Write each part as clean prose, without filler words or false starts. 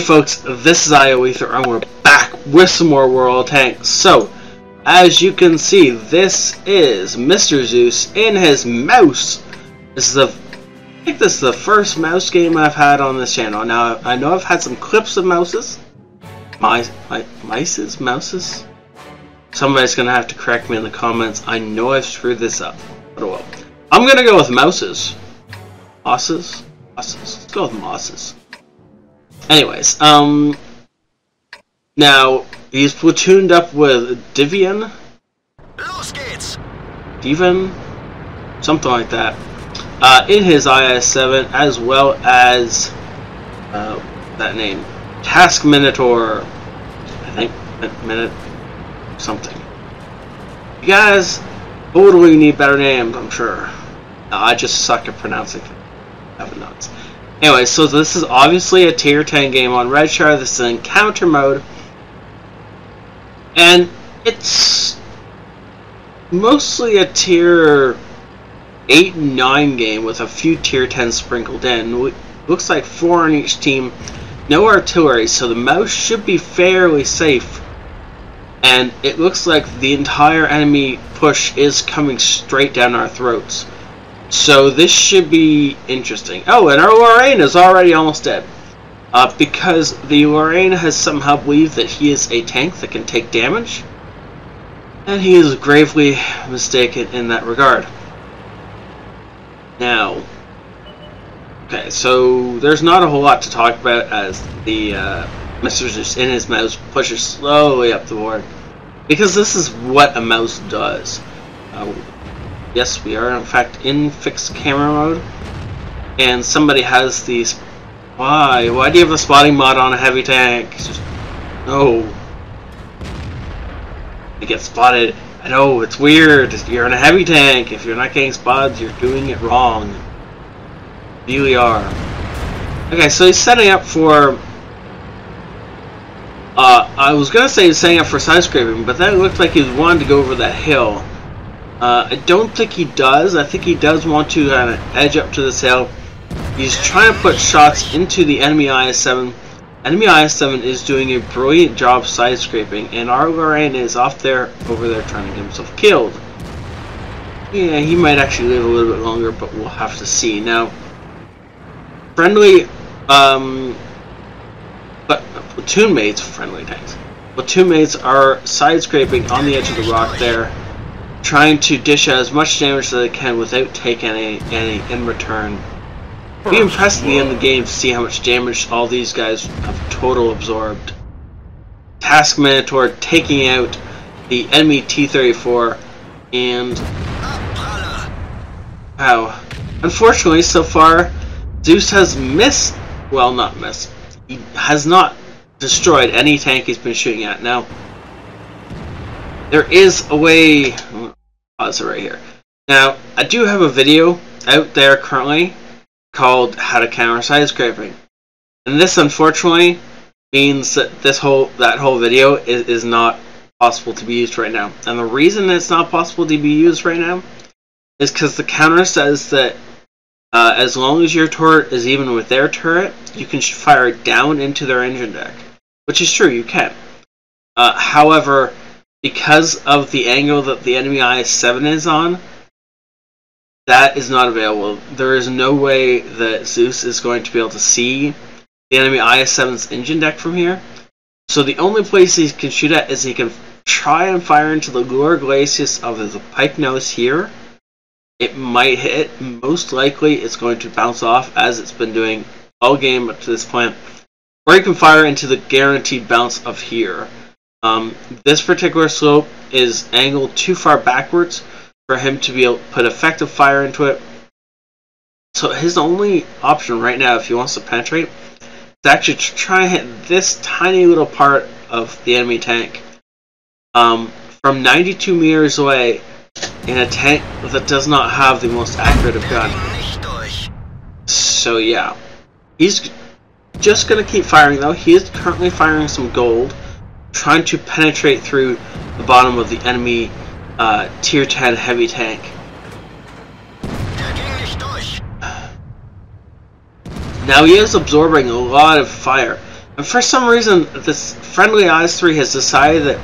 Hey folks, this is ioEther and we're back with some more World Tanks. So, as you can see, this is MrZeus in his mouse. I think this is the first mouse game I've had on this channel. Now, I know I've had some clips of mouses. Mouses? Somebody's gonna have to correct me in the comments. I know I've screwed this up. But oh well. I'm gonna go with mouses. Mosses? Let's go with mosses. Anyways, now he's platooned up with Divian, something like that, in his IS-7, as well as that name, Task Minotaur, I think, Minute something. You guys totally need better names, I'm sure. I just suck at pronouncing things. I have notes. Anyway, so this is obviously a tier 10 game on Red Shard. This is encounter mode. And it's mostly a tier 8 and 9 game with a few tier 10 sprinkled in. Looks like 4 on each team. No artillery, so the mouse should be fairly safe. And it looks like the entire enemy push is coming straight down our throats. So this should be interesting. Oh, and our Lorraine is already almost dead. Because the Lorraine has somehow believed that he is a tank that can take damage. And he is gravely mistaken in that regard. Now, okay, so there's not a whole lot to talk about as the MrZeus in his mouse pushes slowly up the board. Because this is what a mouse does. Yes, we are in fact in fixed camera mode, and somebody has these. Why do you have a spotting mod on a heavy tank? Just, no. You get spotted. I know, it's weird. You're in a heavy tank. If you're not getting spotted, you're doing it wrong. You really are. Okay, so he's setting up for. I was gonna say he's setting up for side scraping, but that looked like he was wanting to go over that hill. I don't think he does. I think he does want to kind of edge up to this hill. He's trying to put shots into the enemy IS-7. Enemy IS-7 is doing a brilliant job side scraping, and our Lorraine is off there, over there, trying to get himself killed. Yeah, he might actually live a little bit longer, but we'll have to see. Now, friendly, but platoon mates, friendly tanks. Platoon mates are side scraping on the edge of the rock there, trying to dish out as much damage as they can without taking any in return. Be impressed at the end of the game to see how much damage all these guys have total absorbed. Task Minotaur taking out the enemy T-34, and wow. Unfortunately, so far, Zeus has missed. Well, not missed. He has not destroyed any tank he's been shooting at. Now, there is a way. Pause it right here. Now, I do have a video out there currently called "How to Counter Side Scraping," and this, unfortunately, means that that whole video is not possible to be used right now. And the reason it's not possible to be used right now is because the counter says that as long as your turret is even with their turret, you can fire it down into their engine deck, which is true. You can. However, because of the angle that the enemy IS-7 is on, that is not available. There is no way that Zeus is going to be able to see the enemy IS-7's engine deck from here. So the only place he can shoot at is he can try and fire into the lower glacis of the pike nose here. It might hit. Most likely it's going to bounce off, as it's been doing all game up to this point. Or he can fire into the guaranteed bounce of here. This particular slope is angled too far backwards for him to be able to put effective fire into it. So his only option right now, if he wants to penetrate, is actually to try and hit this tiny little part of the enemy tank from 92 meters away in a tank that does not have the most accurate of gun. So yeah, he's just going to keep firing though. He is currently firing some gold, trying to penetrate through the bottom of the enemy tier 10 heavy tank. Now he is absorbing a lot of fire. And for some reason, this friendly ioEther has decided that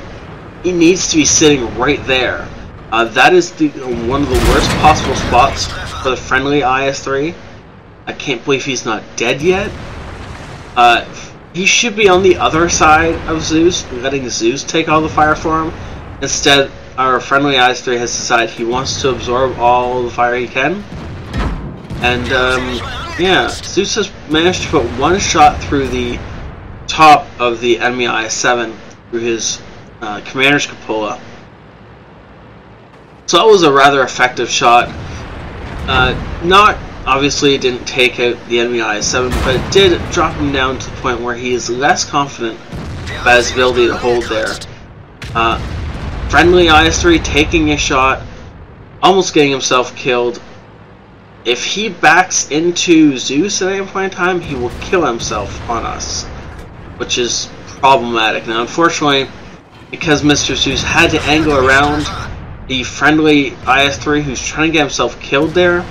he needs to be sitting right there. That is one of the worst possible spots for the friendly ioEther. I can't believe he's not dead yet. He should be on the other side of Zeus, letting Zeus take all the fire for him. Instead, our friendly ioEther has decided he wants to absorb all the fire he can. And, yeah, Zeus has managed to put one shot through the top of the enemy ioE7 through his commander's cupola. So that was a rather effective shot. Obviously it didn't take out the enemy ioE7, but it did drop him down to the point where he is less confident about his ability to hold there. Friendly ioEther taking a shot, almost getting himself killed. If he backs into Zeus at any point in time, he will kill himself on us, which is problematic. Now, unfortunately, because MrZeus had to angle around the friendly ioEther who's trying to get himself killed there,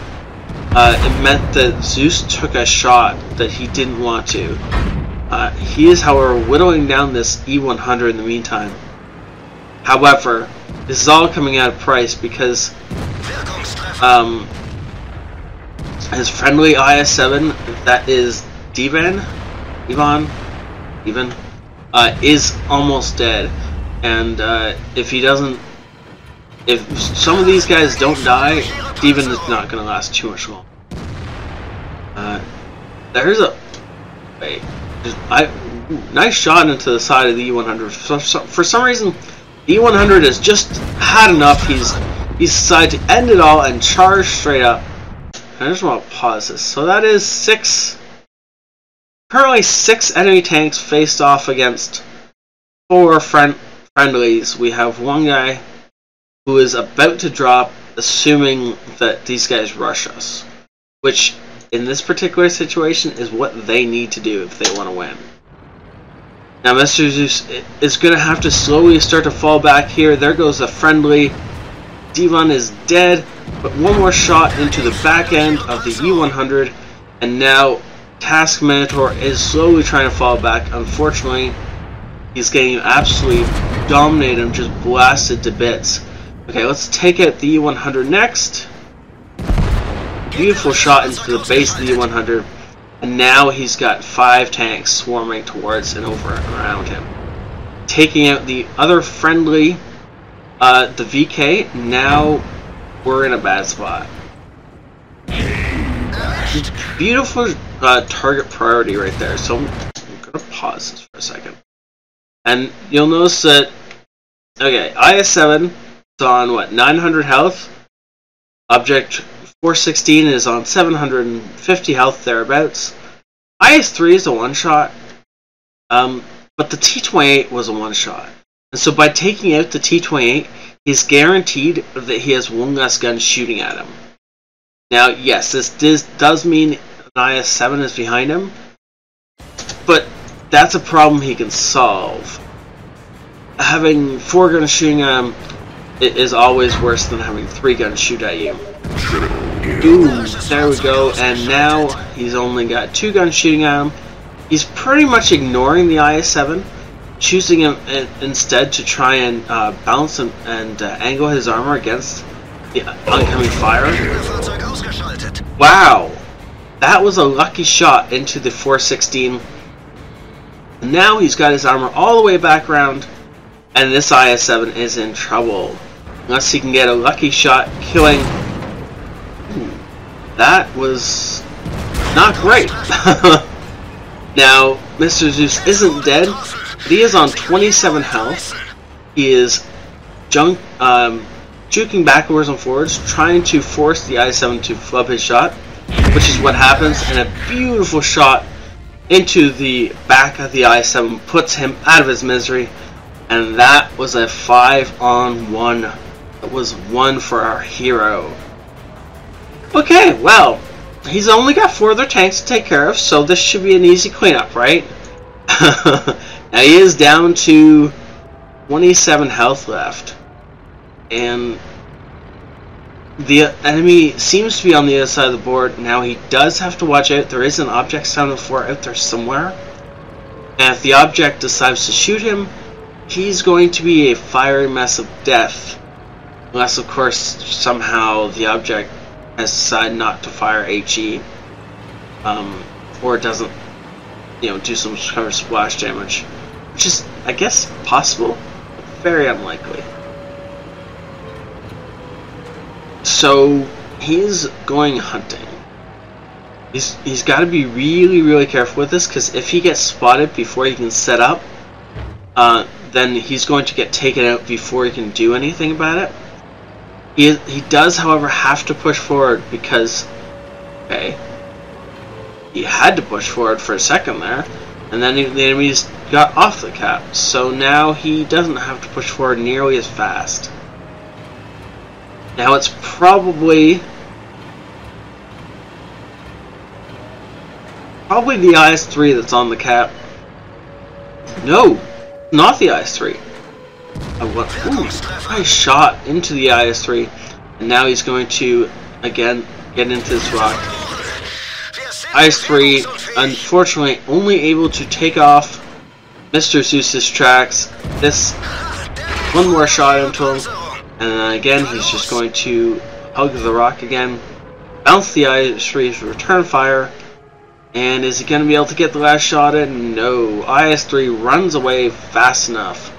it meant that Zeus took a shot that he didn't want to. He is, however, whittling down this E100 in the meantime. However, this is all coming at a price because his friendly ioE7, that is Ivan, is almost dead. And if some of these guys don't die, Ivan is not going to last too much long. There's a nice shot into the side of the E100. For some reason, the E100 has just had enough. He's decided to end it all and charge straight up. I just want to pause this. So that is currently 6 enemy tanks faced off against 4 friendlies. We have one guy who is about to drop, assuming that these guys rush us, which in this particular situation is what they need to do if they want to win. Now MrZeus is going to have to slowly start to fall back here. There goes a friendly. Ivan is dead, but one more shot into the back end of the E100, and now Task Minotaur is slowly trying to fall back. Unfortunately, he's getting absolutely dominated and just blasted to bits. Okay, let's take out the E100 next. Beautiful shot into the base of the E100, and now he's got 5 tanks swarming towards and over and around him. Taking out the other friendly, the VK. Now we're in a bad spot. Beautiful target priority right there. So I'm gonna pause this for a second, and you'll notice that okay, ioE7 is on what, 900 health. Object 416 is on 750 health thereabouts. ioE3 is a one shot, but the T28 was a one shot. And so by taking out the T28, he's guaranteed that he has one less gun shooting at him. Now, yes, this does mean an ioE7 is behind him, but that's a problem he can solve. Having 4 guns shooting at him is always worse than having 3 guns shoot at you. Boom, there we go, and now he's only got 2 guns shooting at him. He's pretty much ignoring the ioE7, choosing him instead to try and bounce and angle his armor against the oncoming fire. Wow, that was a lucky shot into the 416. And now he's got his armor all the way back around, and this ioE7 is in trouble unless he can get a lucky shot killing. That was not great. Now MrZeus isn't dead. He is on 27 health. He is juking backwards and forwards, trying to force the ioE7 to flub his shot, which is what happens, and a beautiful shot into the back of the ioE7 puts him out of his misery, and that was a 5-on-1. That was 1 for our hero. Okay, well, he's only got 4 other tanks to take care of, so this should be an easy cleanup, right? Now he is down to 27 health left, and the enemy seems to be on the other side of the board. Now he does have to watch out. There is an object 704 out there somewhere. And if the object decides to shoot him, he's going to be a fiery mess of death. Unless, of course, somehow the object has decided not to fire HE. Or it doesn't, do some kind of splash damage. Which is, I guess, possible, but very unlikely. So, he's going hunting. He's got to be really, really careful with this, because if he gets spotted before he can set up, then he's going to get taken out before he can do anything about it. He does, however, have to push forward because, okay, he had to push forward for a second there, and then the enemies got off the cap, so now he doesn't have to push forward nearly as fast. Now it's probably the IS-3 that's on the cap. No, not the IS-3. Nice shot into the IS-3, and now he's going to again get into this rock. IS-3, unfortunately, only able to take off MrZeus's tracks. This one more shot into him, and then again he's just going to hug the rock again, bounce the IS-3's return fire, and is he going to be able to get the last shot in? No. IS-3 runs away fast enough.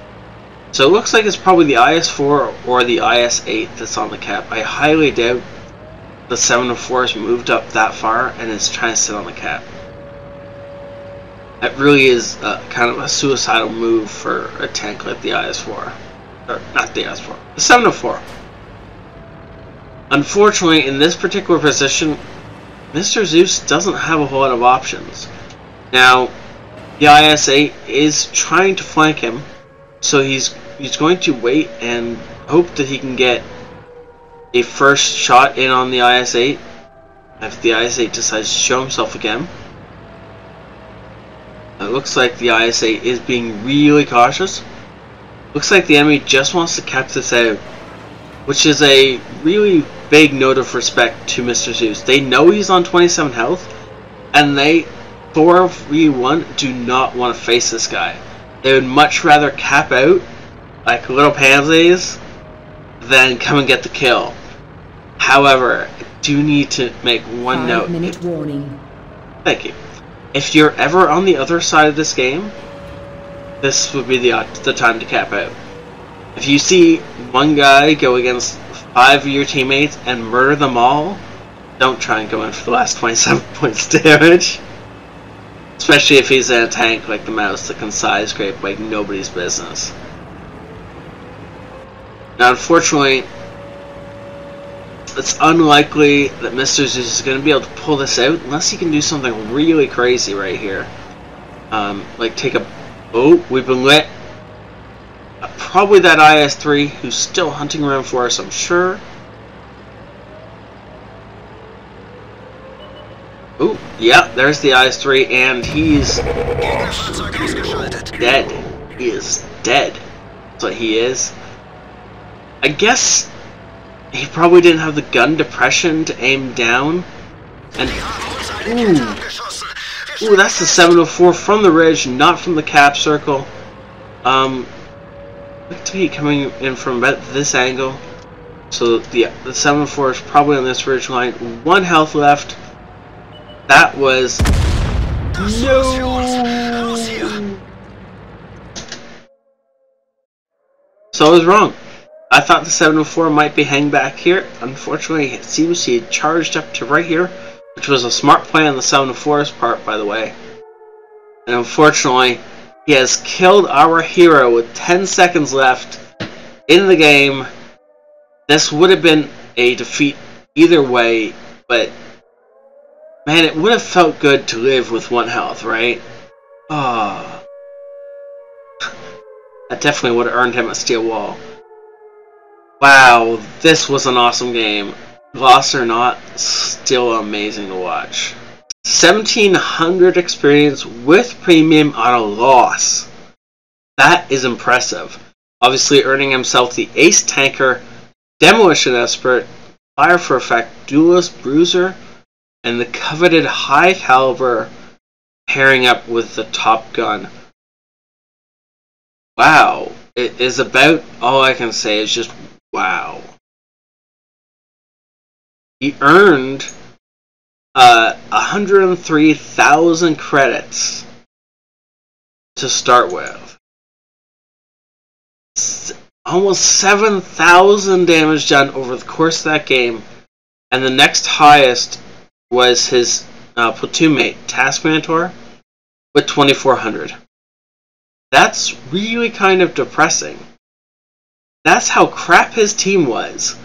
So it looks like it's probably the IS-4 or the IS-8 that's on the cap. I highly doubt the 704 has moved up that far and is trying to sit on the cap. That really is kind of a suicidal move for a tank like the IS-4. Or, not the IS-4. The 704. Unfortunately, in this particular position, MrZeus doesn't have a whole lot of options. Now, the IS-8 is trying to flank him, so he's going to wait and hope that he can get a first shot in on the IS-8 if the IS-8 decides to show himself again. It looks like the IS-8 is being really cautious. Looks like the enemy just wants to cap this out, which is a really big note of respect to MrZeus. They know he's on 27 health, and they 4v1 do not want to face this guy. They would much rather cap out like little pansies than come and get the kill. However, I do need to make one note. 5-minute warning. Thank you. If you're ever on the other side of this game, this would be the time to cap out. If you see one guy go against 5 of your teammates and murder them all, don't try and go in for the last 27 points damage. Especially if he's in a tank like the mouse that can side scrape like nobody's business. Now, unfortunately, it's unlikely that MrZeus is going to be able to pull this out unless he can do something really crazy right here. Like take a... Oh, we've been lit. Probably that IS-3 who's still hunting around for us, I'm sure. Oh, yeah, there's the IS-3, and he's dead. He is dead. That's what he is. I guess he probably didn't have the gun depression to aim down. And ooh, that's the 704 from the ridge, not from the cap circle. Look to be coming in from about this angle. So the 704 is probably on this ridge line. 1 health left. That was no. So I was wrong. I thought the 704 might be hanging back here. Unfortunately, it seems he had charged up to right here, which was a smart play on the 704's part, by the way. And unfortunately, he has killed our hero with 10 seconds left in the game. This would have been a defeat either way, but man, it would have felt good to live with 1 health, right? Oh. That definitely would have earned him a steel wall. Wow, this was an awesome game. Loss or not, still amazing to watch. 1700 experience with premium on a loss. That is impressive. Obviously earning himself the Ace Tanker, Demolition Expert, Fire for Effect, Duelist Bruiser, and the coveted high caliber pairing up with the Top Gun. wow. It is about all I can say is just wow. He earned 103,000 credits to start with. Almost 7,000 damage done over the course of that game, and the next highest was his platoon mate, Task Mentor, with 2,400. That's really kind of depressing. That's how crap his team was,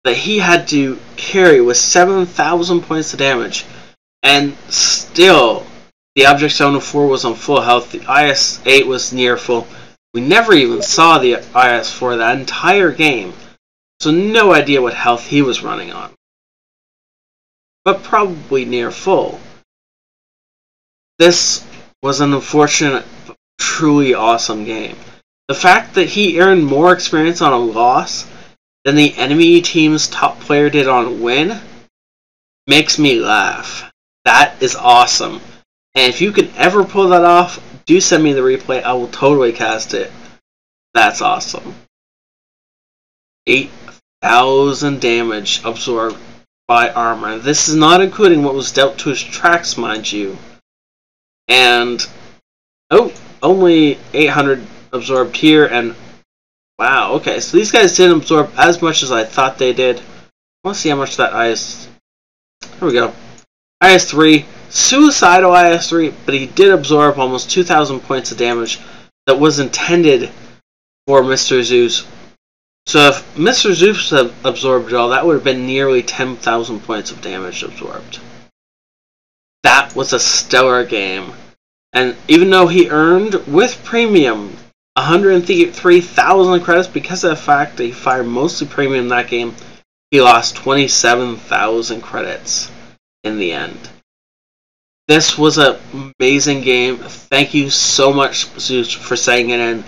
that he had to carry with 7,000 points of damage, and still the Object 704 was on full health, the IS-8 was near full. We never even saw the IS-4 that entire game, so no idea what health he was running on. But probably near full. This was an unfortunate, but truly awesome game. The fact that he earned more experience on a loss than the enemy team's top player did on a win makes me laugh. That is awesome. And if you can ever pull that off, do send me the replay. I will totally cast it. That's awesome. 8,000 damage absorbed by armor. This is not including what was dealt to his tracks, mind you. And only 800 absorbed here. And wow, okay, so these guys didn't absorb as much as I thought they did. I want to see how much that IS. Here we go. IS-3. Suicidal IS-3, but he did absorb almost 2,000 points of damage that was intended for MrZeus. So if MrZeus had absorbed it all, that would have been nearly 10,000 points of damage absorbed. That was a stellar game. And even though he earned, with premium, 103,000 credits, because of the fact that he fired mostly premium in that game, he lost 27,000 credits in the end. This was an amazing game. Thank you so much, Zeus, for sending it in.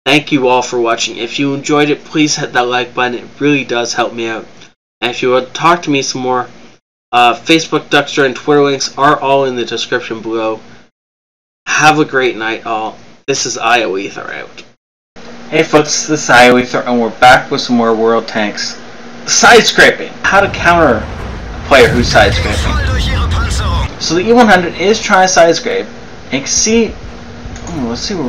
Thank you all for watching. If you enjoyed it, please hit that like button. It really does help me out. And if you want to talk to me some more, Facebook, Duckster, and Twitter links are all in the description below. Have a great night, all. This is ioEther out. Hey folks, this is ioEther, and we're back with some more World Tanks. Side scraping. How to counter a player who's side scraping. So the E100 is trying to side scrape. And you can see, let's see where.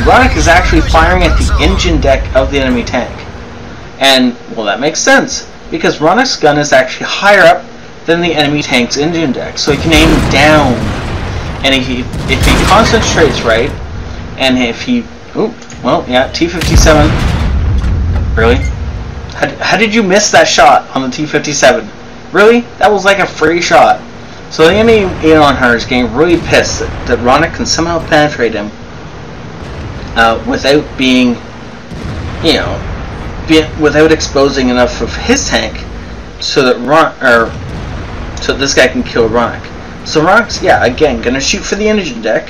Ronick is actually firing at the engine deck of the enemy tank. And, well, that makes sense, because Ronick's gun is actually higher up than the enemy tank's engine deck, so he can aim down. And if he concentrates right, and if he, T-57. Really? How did you miss that shot on the T-57? Really? That was like a free shot. So the enemy A100 is getting really pissed that Ronick can somehow penetrate him without being, without exposing enough of his tank so that so this guy can kill Ronick. So Ronick's, again, gonna shoot for the engine deck.